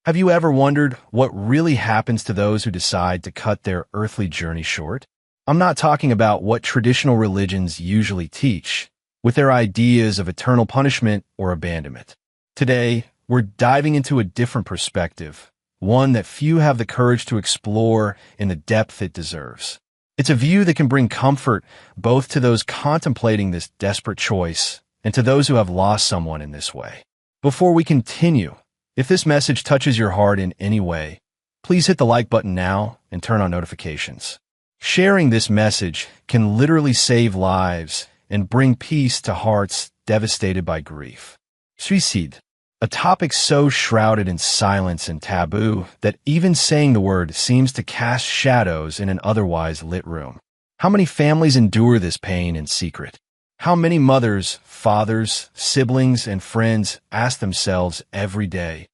Have you ever wondered what really happens to those who decide to cut their earthly journey short? I'm not talking about what traditional religions usually teach, with their ideas of eternal punishment or abandonment. Today, we're diving into a different perspective, one that few have the courage to explore in the depth it deserves. It's a view that can bring comfort both to those contemplating this desperate choice and to those who have lost someone in this way. Before we continue, if this message touches your heart in any way, please hit the like button now and turn on notifications. Sharing this message can literally save lives and bring peace to hearts devastated by grief. Suicide, a topic so shrouded in silence and taboo that even saying the word seems to cast shadows in an otherwise lit room. How many families endure this pain in secret? How many mothers, fathers, siblings, and friends ask themselves every day,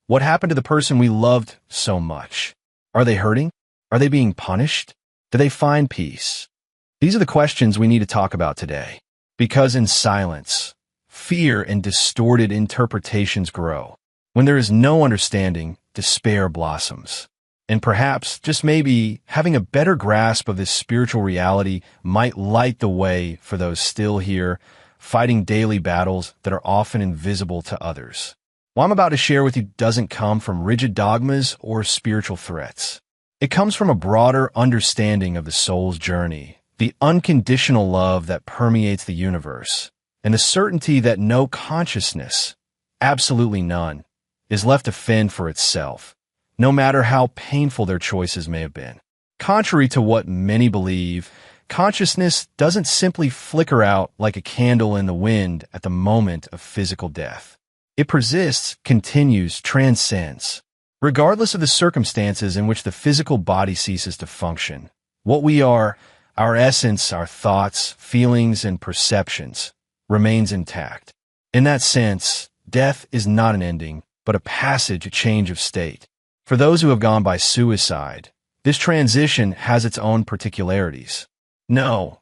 what happened to the person we loved so much? Are they hurting? Are they being punished? Do they find peace? These are the questions we need to talk about today. Because in silence, fear and distorted interpretations grow. When there is no understanding, despair blossoms. And perhaps, just maybe, having a better grasp of this spiritual reality might light the way for those still here, fighting daily battles that are often invisible to others. What I'm about to share with you doesn't come from rigid dogmas or spiritual threats. It comes from a broader understanding of the soul's journey, the unconditional love that permeates the universe, and the certainty that no consciousness, absolutely none, is left to fend for itself, no matter how painful their choices may have been. Contrary to what many believe, consciousness doesn't simply flicker out like a candle in the wind at the moment of physical death. It persists, continues, transcends. Regardless of the circumstances in which the physical body ceases to function, what we are, our essence, our thoughts, feelings, and perceptions, remains intact. In that sense, death is not an ending, but a passage, a change of state. For those who have gone by suicide, this transition has its own particularities. No,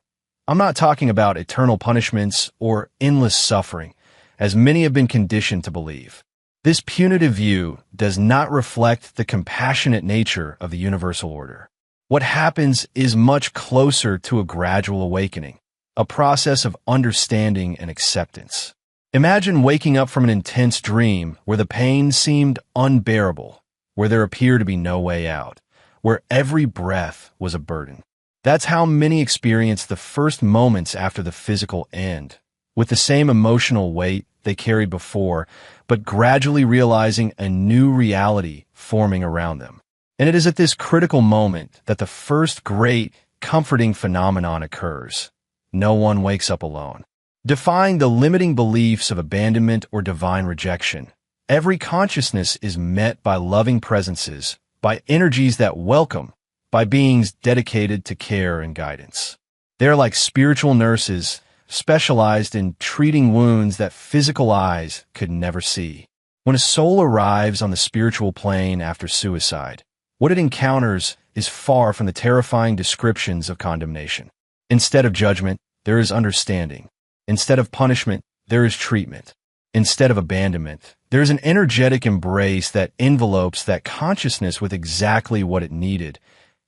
I'm not talking about eternal punishments or endless suffering, as many have been conditioned to believe. This punitive view does not reflect the compassionate nature of the universal order. What happens is much closer to a gradual awakening, a process of understanding and acceptance. Imagine waking up from an intense dream where the pain seemed unbearable, where there appeared to be no way out, where every breath was a burden. That's how many experience the first moments after the physical end, with the same emotional weight they carried before, but gradually realizing a new reality forming around them. And it is at this critical moment that the first great, comforting phenomenon occurs. No one wakes up alone. Defying the limiting beliefs of abandonment or divine rejection, every consciousness is met by loving presences, by energies that welcome, by beings dedicated to care and guidance. They're like spiritual nurses, specialized in treating wounds that physical eyes could never see. When a soul arrives on the spiritual plane after suicide, what it encounters is far from the terrifying descriptions of condemnation. Instead of judgment, there is understanding. Instead of punishment, there is treatment. Instead of abandonment, there is an energetic embrace that envelopes that consciousness with exactly what it needed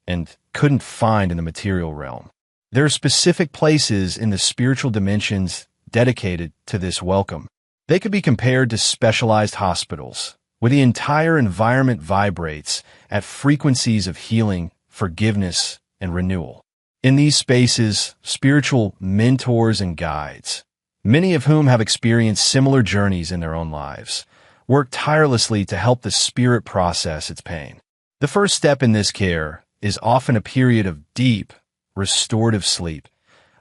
and couldn't find in the material realm. There are specific places in the spiritual dimensions dedicated to this welcome. They could be compared to specialized hospitals, where the entire environment vibrates at frequencies of healing, forgiveness, and renewal. In these spaces, spiritual mentors and guides, many of whom have experienced similar journeys in their own lives, work tirelessly to help the spirit process its pain. The first step in this care is often a period of deep, restorative sleep,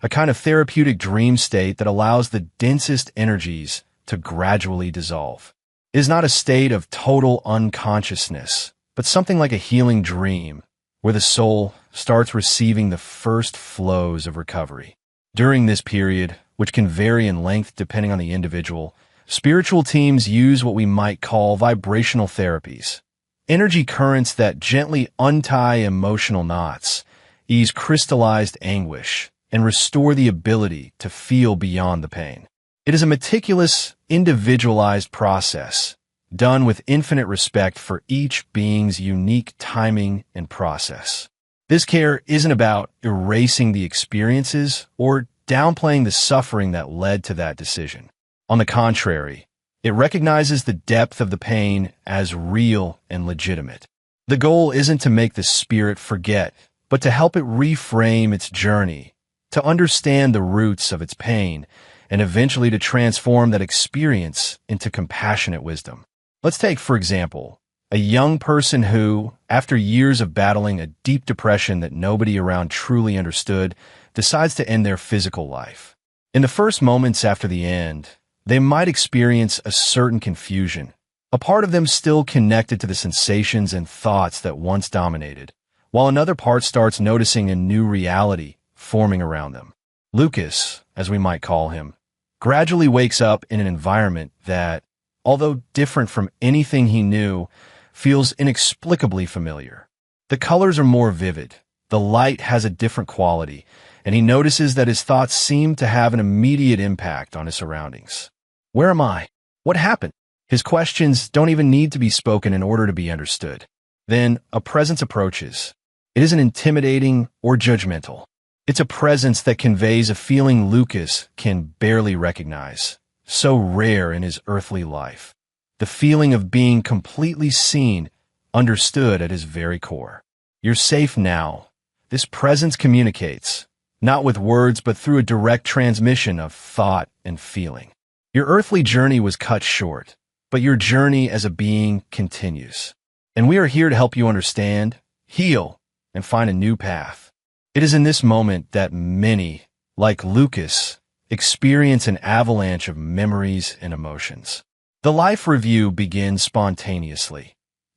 a kind of therapeutic dream state that allows the densest energies to gradually dissolve. It is not a state of total unconsciousness, but something like a healing dream, where the soul starts receiving the first flows of recovery. During this period, which can vary in length depending on the individual, spiritual teams use what we might call vibrational therapies, energy currents that gently untie emotional knots, ease crystallized anguish, and restore the ability to feel beyond the pain. It is a meticulous, individualized process, done with infinite respect for each being's unique timing and process. This care isn't about erasing the experiences or downplaying the suffering that led to that decision. On the contrary, it recognizes the depth of the pain as real and legitimate. The goal isn't to make the spirit forget, but to help it reframe its journey, to understand the roots of its pain, and eventually to transform that experience into compassionate wisdom. Let's take, for example, a young person who, after years of battling a deep depression that nobody around truly understood, decides to end their physical life. In the first moments after the end, they might experience a certain confusion, a part of them still connected to the sensations and thoughts that once dominated, while another part starts noticing a new reality forming around them. Lucas, as we might call him, gradually wakes up in an environment that, although different from anything he knew, feels inexplicably familiar. The colors are more vivid, the light has a different quality, and he notices that his thoughts seem to have an immediate impact on his surroundings. Where am I? What happened? His questions don't even need to be spoken in order to be understood. Then a presence approaches. It isn't intimidating or judgmental. It's a presence that conveys a feeling Lucas can barely recognize, so rare in his earthly life. The feeling of being completely seen, understood at his very core. You're safe now. This presence communicates, not with words but through a direct transmission of thought and feeling. Your earthly journey was cut short, but your journey as a being continues. And we are here to help you understand, heal, and find a new path. It is in this moment that many, like Lucas, experience an avalanche of memories and emotions. The life review begins spontaneously,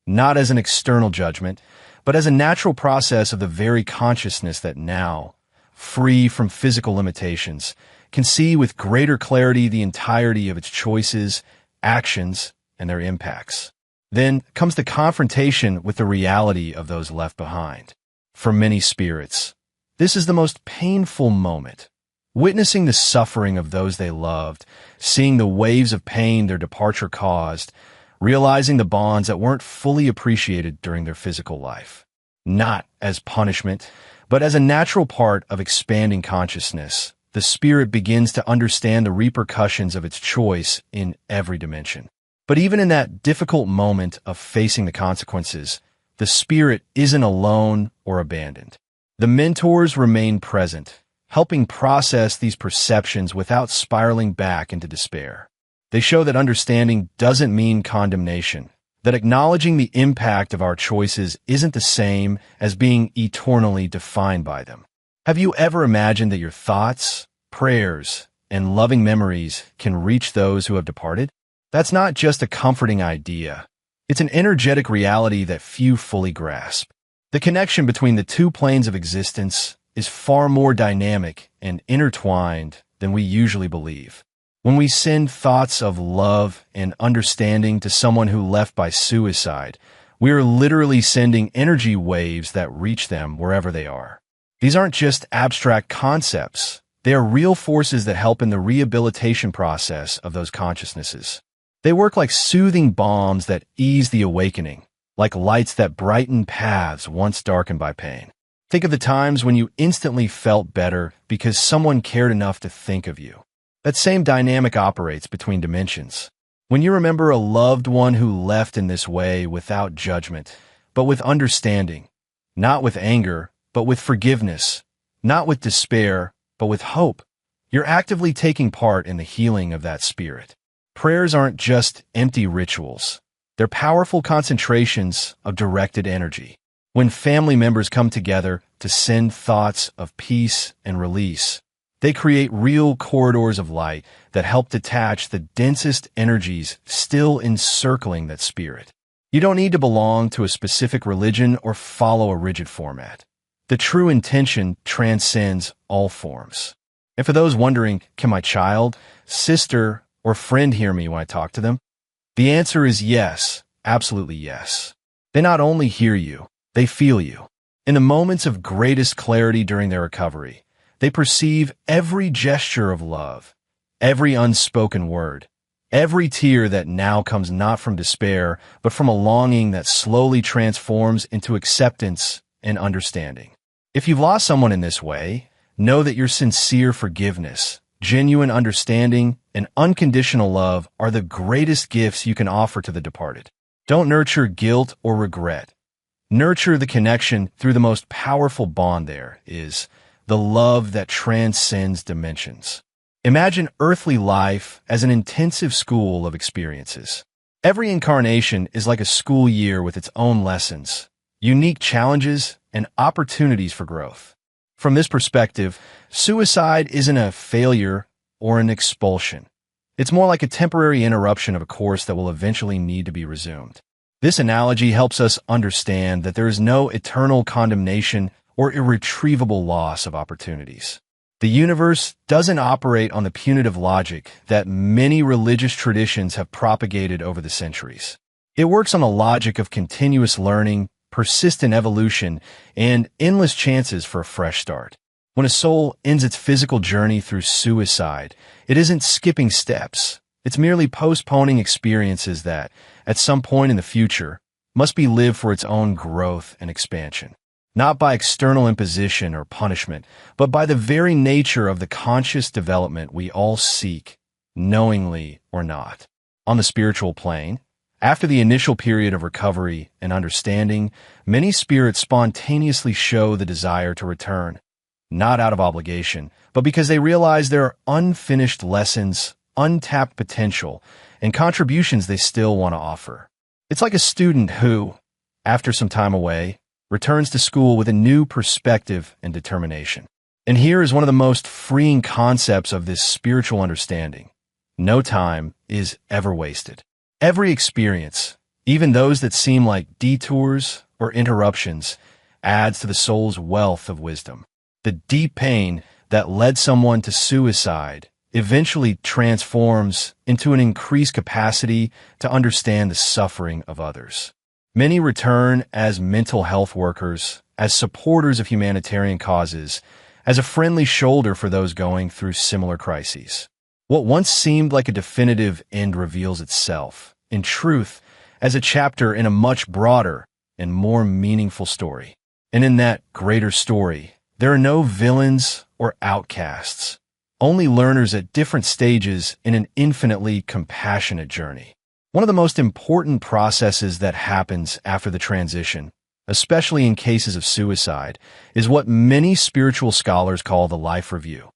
not as an external judgment, but as a natural process of the very consciousness that now, free from physical limitations, can see with greater clarity the entirety of its choices, actions, and their impacts. Then comes the confrontation with the reality of those left behind. For many spirits, this is the most painful moment. Witnessing the suffering of those they loved, seeing the waves of pain their departure caused, realizing the bonds that weren't fully appreciated during their physical life. Not as punishment, but as a natural part of expanding consciousness, the spirit begins to understand the repercussions of its choice in every dimension. But even in that difficult moment of facing the consequences, the spirit isn't alone or abandoned. The mentors remain present, helping process these perceptions without spiraling back into despair. They show that understanding doesn't mean condemnation, that acknowledging the impact of our choices isn't the same as being eternally defined by them. Have you ever imagined that your thoughts, prayers, and loving memories can reach those who have departed? That's not just a comforting idea. It's an energetic reality that few fully grasp. The connection between the two planes of existence is far more dynamic and intertwined than we usually believe. When we send thoughts of love and understanding to someone who left by suicide, we are literally sending energy waves that reach them wherever they are. These aren't just abstract concepts. They are real forces that help in the rehabilitation process of those consciousnesses. They work like soothing balms that ease the awakening, like lights that brighten paths once darkened by pain. Think of the times when you instantly felt better because someone cared enough to think of you. That same dynamic operates between dimensions. When you remember a loved one who left in this way without judgment, but with understanding, not with anger, but with forgiveness, not with despair, but with hope, you're actively taking part in the healing of that spirit. Prayers aren't just empty rituals. They're powerful concentrations of directed energy. When family members come together to send thoughts of peace and release, they create real corridors of light that help detach the densest energies still encircling that spirit. You don't need to belong to a specific religion or follow a rigid format. The true intention transcends all forms. And for those wondering, can my child, sister, or friend hear me when I talk to them? The answer is yes, absolutely yes. They not only hear you, they feel you. In the moments of greatest clarity during their recovery, they perceive every gesture of love, every unspoken word, Every tear that now comes not from despair, but from a longing that slowly transforms into acceptance and understanding. If you've lost someone in this way, know that your sincere forgiveness, genuine understanding, and unconditional love are the greatest gifts you can offer to the departed. Don't nurture guilt or regret. Nurture the connection through the most powerful bond there is, the love that transcends dimensions. Imagine earthly life as an intensive school of experiences. Every incarnation is like a school year with its own lessons, unique challenges, and opportunities for growth. From this perspective, suicide isn't a failure or an expulsion. It's more like a temporary interruption of a course that will eventually need to be resumed. This analogy helps us understand that there is no eternal condemnation or irretrievable loss of opportunities. The universe doesn't operate on the punitive logic that many religious traditions have propagated over the centuries. It works on a logic of continuous learning, persistent evolution, and endless chances for a fresh start. When a soul ends its physical journey through suicide, it isn't skipping steps. It's merely postponing experiences that, at some point in the future, must be lived for its own growth and expansion. Not by external imposition or punishment, but by the very nature of the conscious development we all seek, knowingly or not. On the spiritual plane, after the initial period of recovery and understanding, many spirits spontaneously show the desire to return, not out of obligation, but because they realize there are unfinished lessons, untapped potential, and contributions they still want to offer. It's like a student who, after some time away, returns to school with a new perspective and determination. And here is one of the most freeing concepts of this spiritual understanding. No time is ever wasted. Every experience, even those that seem like detours or interruptions, adds to the soul's wealth of wisdom. The deep pain that led someone to suicide eventually transforms into an increased capacity to understand the suffering of others. Many return as mental health workers, as supporters of humanitarian causes, as a friendly shoulder for those going through similar crises. What once seemed like a definitive end reveals itself, in truth, as a chapter in a much broader and more meaningful story. And in that greater story, there are no villains or outcasts, only learners at different stages in an infinitely compassionate journey. One of the most important processes that happens after the transition, especially in cases of suicide, is what many spiritual scholars call the life review.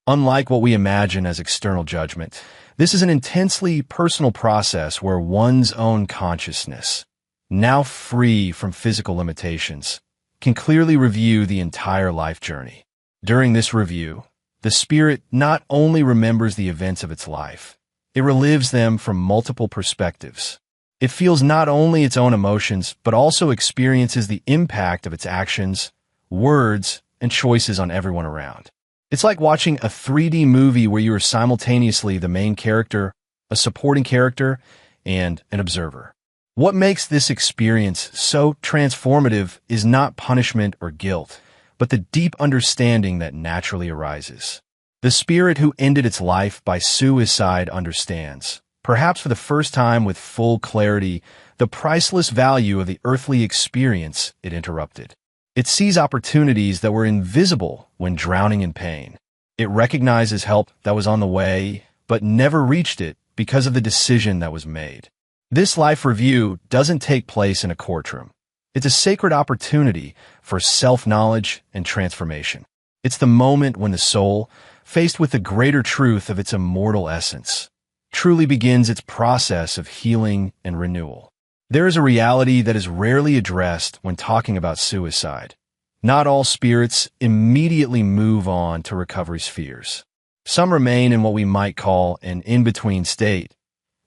Unlike what we imagine as external judgment, this is an intensely personal process where one's own consciousness, now free from physical limitations, can clearly review the entire life journey. During this review, the spirit not only remembers the events of its life, it relives them from multiple perspectives. It feels not only its own emotions, but also experiences the impact of its actions, words, and choices on everyone around. It's like watching a 3D movie where you are simultaneously the main character, a supporting character, and an observer. What makes this experience so transformative is not punishment or guilt, but the deep understanding that naturally arises. The spirit who ended its life by suicide understands, perhaps for the first time with full clarity, the priceless value of the earthly experience it interrupted. It sees opportunities that were invisible when drowning in pain. It recognizes help that was on the way, but never reached it because of the decision that was made. This life review doesn't take place in a courtroom. It's a sacred opportunity for self-knowledge and transformation. It's the moment when the soul, faced with the greater truth of its immortal essence, truly begins its process of healing and renewal. There is a reality that is rarely addressed when talking about suicide. Not all spirits immediately move on to recovery spheres. Some remain in what we might call an in-between state,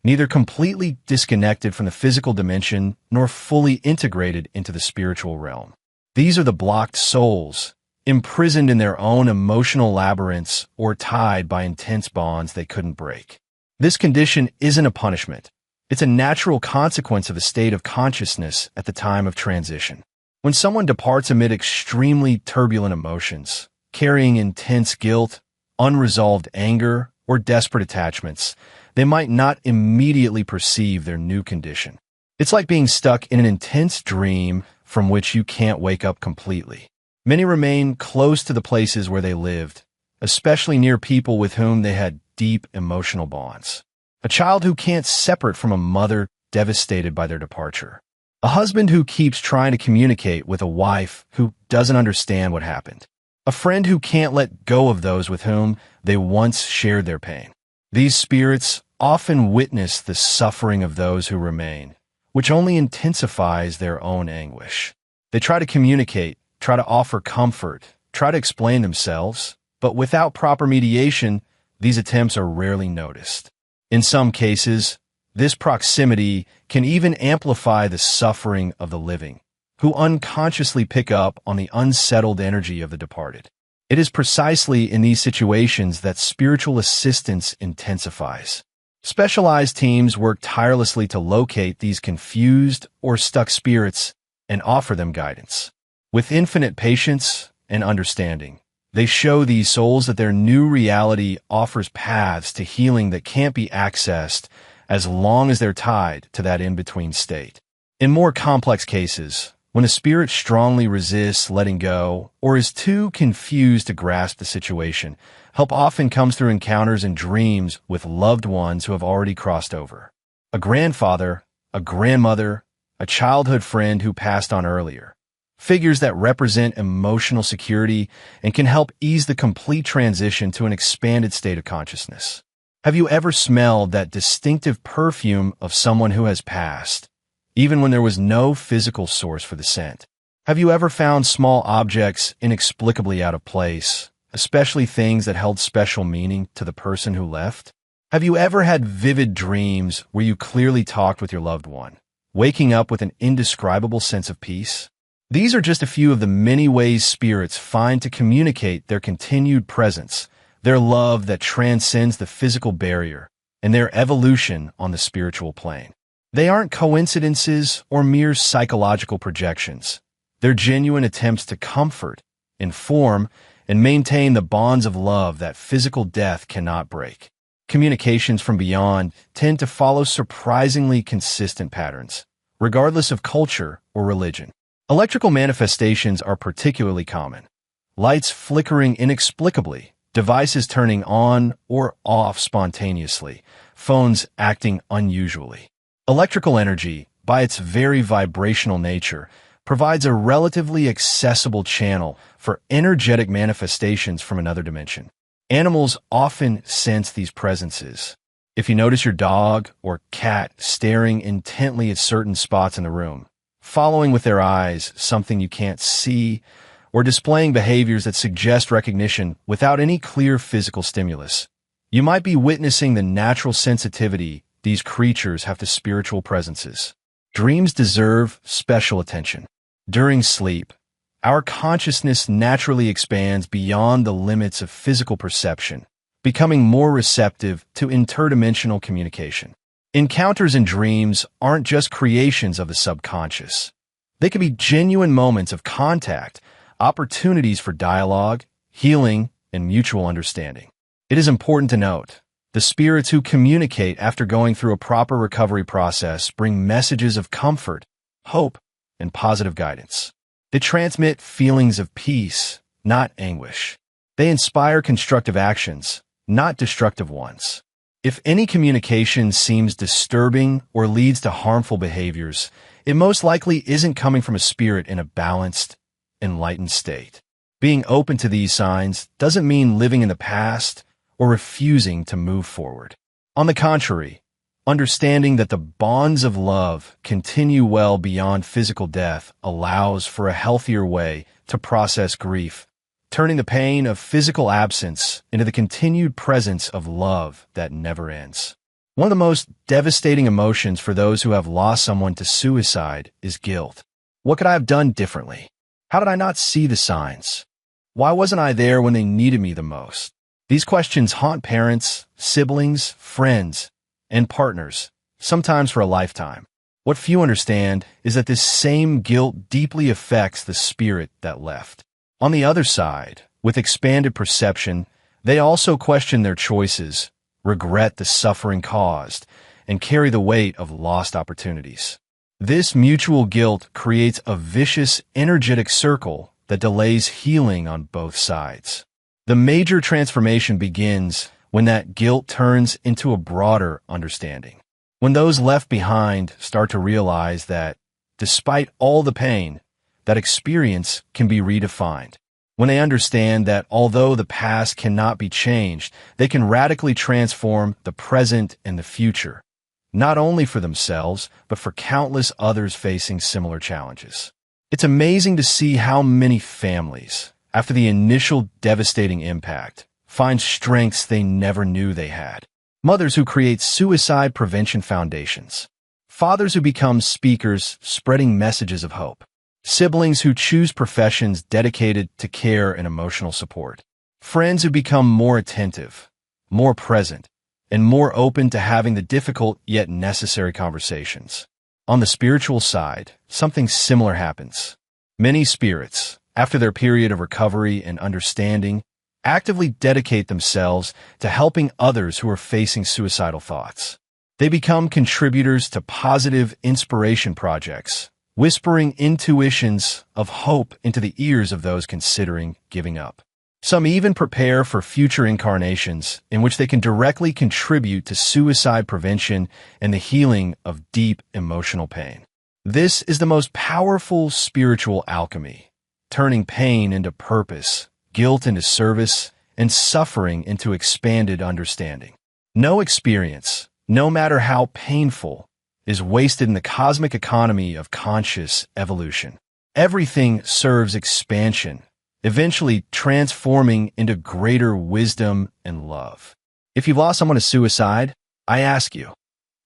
neither completely disconnected from the physical dimension nor fully integrated into the spiritual realm. These are the blocked souls, imprisoned in their own emotional labyrinths or tied by intense bonds they couldn't break. This condition isn't a punishment. It's a natural consequence of a state of consciousness at the time of transition. When someone departs amid extremely turbulent emotions, carrying intense guilt, unresolved anger, or desperate attachments, they might not immediately perceive their new condition. It's like being stuck in an intense dream from which you can't wake up completely. Many remain close to the places where they lived, especially near people with whom they had deep emotional bonds. A child who can't separate from a mother devastated by their departure. A husband who keeps trying to communicate with a wife who doesn't understand what happened. A friend who can't let go of those with whom they once shared their pain. These spirits often witness the suffering of those who remain, which only intensifies their own anguish. They try to communicate, try to offer comfort, try to explain themselves, but without proper mediation, these attempts are rarely noticed. In some cases, this proximity can even amplify the suffering of the living, who unconsciously pick up on the unsettled energy of the departed. It is precisely in these situations that spiritual assistance intensifies. Specialized teams work tirelessly to locate these confused or stuck spirits and offer them guidance. With infinite patience and understanding, they show these souls that their new reality offers paths to healing that can't be accessed as long as they're tied to that in-between state. In more complex cases, when a spirit strongly resists letting go or is too confused to grasp the situation, help often comes through encounters and dreams with loved ones who have already crossed over. A grandfather, a grandmother, a childhood friend who passed on earlier. Figures that represent emotional security and can help ease the complete transition to an expanded state of consciousness. Have you ever smelled that distinctive perfume of someone who has passed, even when there was no physical source for the scent? Have you ever found small objects inexplicably out of place, especially things that held special meaning to the person who left? Have you ever had vivid dreams where you clearly talked with your loved one, waking up with an indescribable sense of peace? These are just a few of the many ways spirits find to communicate their continued presence, their love that transcends the physical barrier, and their evolution on the spiritual plane. They aren't coincidences or mere psychological projections. They're genuine attempts to comfort, inform, and maintain the bonds of love that physical death cannot break. Communications from beyond tend to follow surprisingly consistent patterns, regardless of culture or religion. Electrical manifestations are particularly common. Lights flickering inexplicably, devices turning on or off spontaneously, phones acting unusually. Electrical energy, by its very vibrational nature, provides a relatively accessible channel for energetic manifestations from another dimension. Animals often sense these presences. If you notice your dog or cat staring intently at certain spots in the room, following with their eyes something you can't see, or displaying behaviors that suggest recognition without any clear physical stimulus, you might be witnessing the natural sensitivity these creatures have to spiritual presences. Dreams deserve special attention. During sleep, our consciousness naturally expands beyond the limits of physical perception, becoming more receptive to interdimensional communication. Encounters in dreams aren't just creations of the subconscious. They can be genuine moments of contact, opportunities for dialogue, healing, and mutual understanding. It is important to note, the spirits who communicate after going through a proper recovery process bring messages of comfort, hope, and positive guidance. They transmit feelings of peace, not anguish. They inspire constructive actions, not destructive ones. If any communication seems disturbing or leads to harmful behaviors, it most likely isn't coming from a spirit in a balanced, enlightened state. Being open to these signs doesn't mean living in the past or refusing to move forward. On the contrary, understanding that the bonds of love continue well beyond physical death allows for a healthier way to process grief, turning the pain of physical absence into the continued presence of love that never ends. One of the most devastating emotions for those who have lost someone to suicide is guilt. What could I have done differently? How did I not see the signs? Why wasn't I there when they needed me the most? These questions haunt parents, siblings, friends, and partners, sometimes for a lifetime. What few understand is that this same guilt deeply affects the spirit that left. On the other side, with expanded perception, they also question their choices, regret the suffering caused, and carry the weight of lost opportunities. This mutual guilt creates a vicious, energetic circle that delays healing on both sides. The major transformation begins when that guilt turns into a broader understanding. When those left behind start to realize that, despite all the pain, that experience can be redefined. When they understand that although the past cannot be changed, they can radically transform the present and the future, not only for themselves, but for countless others facing similar challenges. It's amazing to see how many families, after the initial devastating impact, find strengths they never knew they had. Mothers who create suicide prevention foundations. Fathers who become speakers spreading messages of hope. Siblings who choose professions dedicated to care and emotional support. Friends who become more attentive, more present, and more open to having the difficult yet necessary conversations. On the spiritual side, something similar happens. Many spirits, after their period of recovery and understanding, actively dedicate themselves to helping others who are facing suicidal thoughts. They become contributors to positive inspiration projects, whispering intuitions of hope into the ears of those considering giving up. Some even prepare for future incarnations in which they can directly contribute to suicide prevention and the healing of deep emotional pain. This is the most powerful spiritual alchemy, turning pain into purpose, guilt into service, and suffering into expanded understanding. No experience, no matter how painful, is wasted in the cosmic economy of conscious evolution. Everything serves expansion, eventually transforming into greater wisdom and love. If you've lost someone to suicide, I ask you,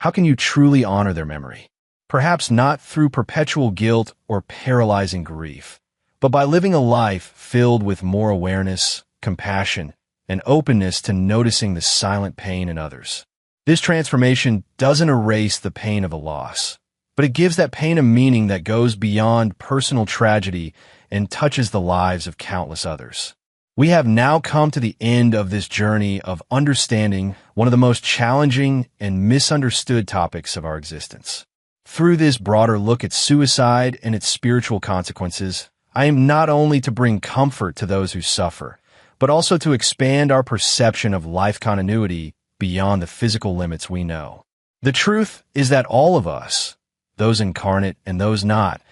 how can you truly honor their memory? Perhaps not through perpetual guilt or paralyzing grief, but by living a life filled with more awareness, compassion, and openness to noticing the silent pain in others. This transformation doesn't erase the pain of a loss, but it gives that pain a meaning that goes beyond personal tragedy and touches the lives of countless others. We have now come to the end of this journey of understanding one of the most challenging and misunderstood topics of our existence. Through this broader look at suicide and its spiritual consequences, I aim not only to bring comfort to those who suffer, but also to expand our perception of life continuity beyond the physical limits we know. The truth is that all of us, those incarnate and those not,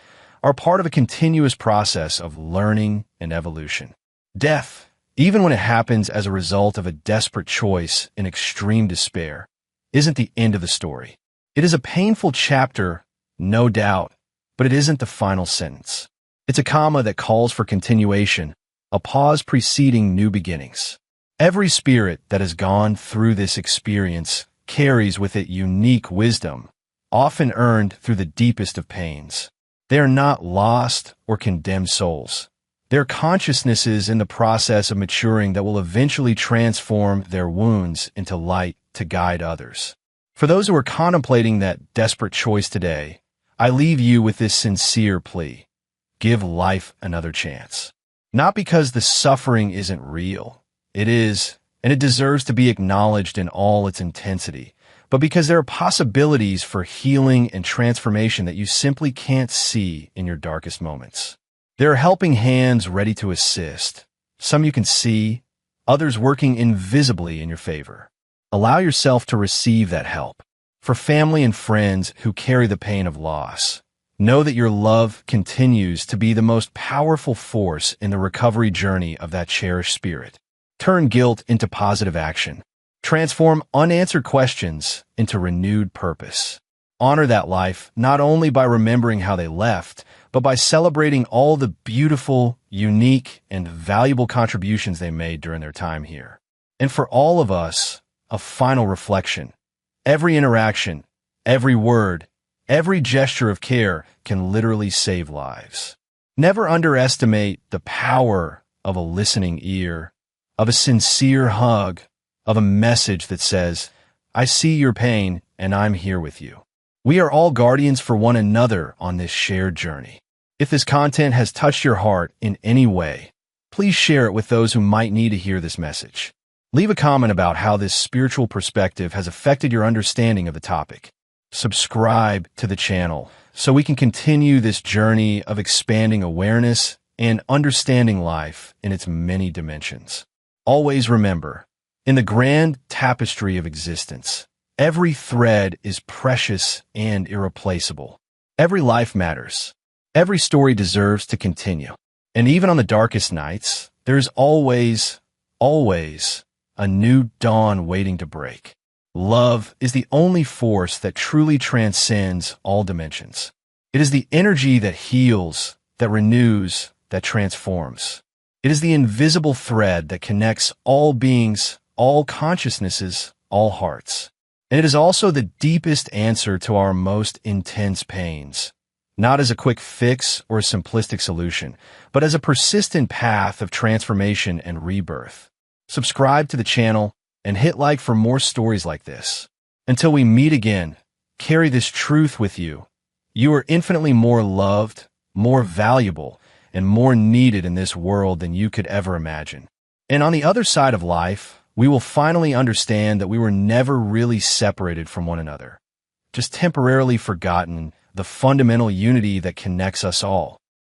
are part of a continuous process of learning and evolution. Death, even when it happens as a result of a desperate choice in extreme despair, isn't the end of the story. It is a painful chapter, no doubt, but it isn't the final sentence. It's a comma that calls for continuation, a pause preceding new beginnings. Every spirit that has gone through this experience carries with it unique wisdom, often earned through the deepest of pains. They are not lost or condemned souls. They're consciousnesses in the process of maturing that will eventually transform their wounds into light to guide others. For those who are contemplating that desperate choice today, I leave you with this sincere plea. Give life another chance. Not because the suffering isn't real. It is, and it deserves to be acknowledged in all its intensity, but because there are possibilities for healing and transformation that you simply can't see in your darkest moments. There are helping hands ready to assist, some you can see, others working invisibly in your favor. Allow yourself to receive that help. For family and friends who carry the pain of loss, know that your love continues to be the most powerful force in the recovery journey of that cherished spirit. Turn guilt into positive action. Transform unanswered questions into renewed purpose. Honor that life not only by remembering how they left, but by celebrating all the beautiful, unique, and valuable contributions they made during their time here. And for all of us, a final reflection. Every interaction, every word, every gesture of care can literally save lives. Never underestimate the power of a listening ear, of a sincere hug, of a message that says, I see your pain and I'm here with you. We are all guardians for one another on this shared journey. If this content has touched your heart in any way, please share it with those who might need to hear this message. Leave a comment about how this spiritual perspective has affected your understanding of the topic. Subscribe to the channel so we can continue this journey of expanding awareness and understanding life in its many dimensions. Always remember, in the grand tapestry of existence, every thread is precious and irreplaceable. Every life matters. Every story deserves to continue. And even on the darkest nights, there's always a new dawn waiting to break. Love is the only force that truly transcends all dimensions. It is the energy that heals, that renews, that transforms. It is the invisible thread that connects all beings, all consciousnesses, all hearts. And it is also the deepest answer to our most intense pains, not as a quick fix or a simplistic solution, but as a persistent path of transformation and rebirth. Subscribe to the channel and hit like for more stories like this. Until we meet again, carry this truth with you. You are infinitely more loved, more valuable, and more needed in this world than you could ever imagine. And on the other side of life, we will finally understand that we were never really separated from one another, just temporarily forgotten the fundamental unity that connects us all.